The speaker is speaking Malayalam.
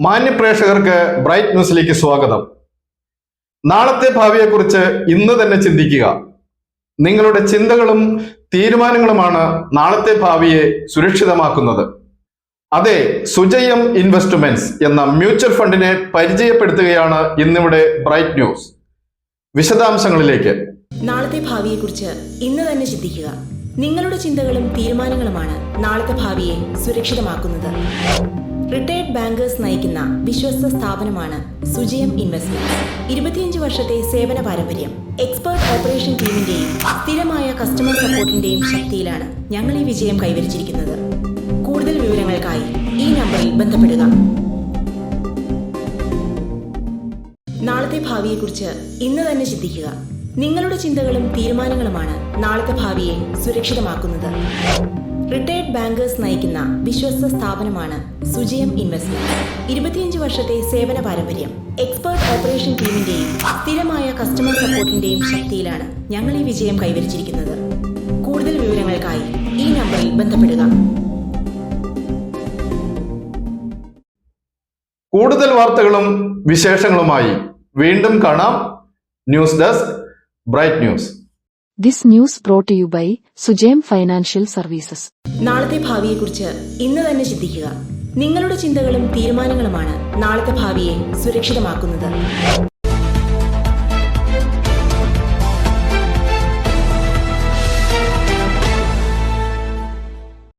മാന്യപ്രേക്ഷകർക്ക് ബ്രൈറ്റ് ന്യൂസിലേക്ക് സ്വാഗതം. നാളത്തെ ഭാവിയെക്കുറിച്ച് ഇന്ന് തന്നെ ചിന്തിക്കുക. നിങ്ങളുടെ ചിന്തകളും തീരുമാനങ്ങളുമാണ് നാളത്തെ ഭാവിയെ സുരക്ഷിതമാക്കുന്നത്. അതെ, സുജയം ഇൻവെസ്റ്റ്മെന്റ്സ് എന്ന മ്യൂച്വൽ ഫണ്ടിനെ പരിചയപ്പെടുത്തുകയാണ് ഇന്നിവിടെ ബ്രൈറ്റ് ന്യൂസ്. വിശദാംശങ്ങളിലേക്ക്. നാളത്തെ ഭാവിയെക്കുറിച്ച് ഇന്ന് തന്നെ ചിന്തിക്കുക. നിങ്ങളുടെ ചിന്തകളും തീരുമാനങ്ങളുമാണ് നാളത്തെ ഭാവിയെ സുരക്ഷിതമാക്കുന്നത്. റിട്ടയർഡ് ബാങ്കേഴ്സ് നയിക്കുന്ന വിശ്വസ്ത സ്ഥാപനമാണ് സുജയം ഇൻവെസ്റ്റ്മെന്റ്സ്. 25 വർഷത്തെ സേവന പാരമ്പര്യം, എക്സ്പേർട്ട് ഓപ്പറേഷൻ ടീമിന്റെയും സ്ഥിരമായ കസ്റ്റമർ സപ്പോർട്ടിന്റെയും ശക്തിയിലാണ് ഞങ്ങൾ ഈ വിജയം കൈവരിച്ചിരിക്കുന്നത്. കൂടുതൽ വിവരങ്ങൾക്കായി ഈ നമ്പറിൽ ബന്ധപ്പെടുക. നാളത്തെ ഭാവിയെക്കുറിച്ച് ഇന്ന് തന്നെ ചിന്തിക്കുക. നിങ്ങളുടെ ചിന്തകളും തീരുമാനങ്ങളുമാണ് നാളത്തെ ഭാവിയെ സുരക്ഷിതമാക്കുന്നത്. റിട്ടയർഡ് ബാങ്കേഴ്സ് നയിക്കുന്ന വിശ്വസ്ത സ്ഥാപനമാണ് സുജയം ഇൻവെസ്റ്റ്മെന്റ്സ്. 25 വർഷത്തെ സേവന പാരമ്പര്യം, എക്സ്പേർട്ട് ഓപ്പറേഷൻ ടീമിന്റെയും സ്ഥിരമായ കസ്റ്റമർ സപ്പോർട്ടിന്റെയും ശക്തിയിലാണ് ഞങ്ങൾ ഈ വിജയം കൈവരിച്ചിരിക്കുന്നത്. കൂടുതൽ വിവരങ്ങൾക്കായി ഈ നമ്പറിൽ ബന്ധപ്പെടുക. കൂടുതൽ വാർത്തകളും വിശേഷങ്ങളുമായി വീണ്ടും കാണാം. News desk bright news. This news brought to you by Sujayam Financial Services. നാളത്തെ ഭാവിയെക്കുറിച്ച് ഇന്ന് തന്നെ ചിന്തിക്കുക. നിങ്ങളുടെ ചിന്തകളും തീരുമാനങ്ങളുമാണ് നാളത്തെ ഭാവിയെ സുരക്ഷിതമാക്കുന്നത്.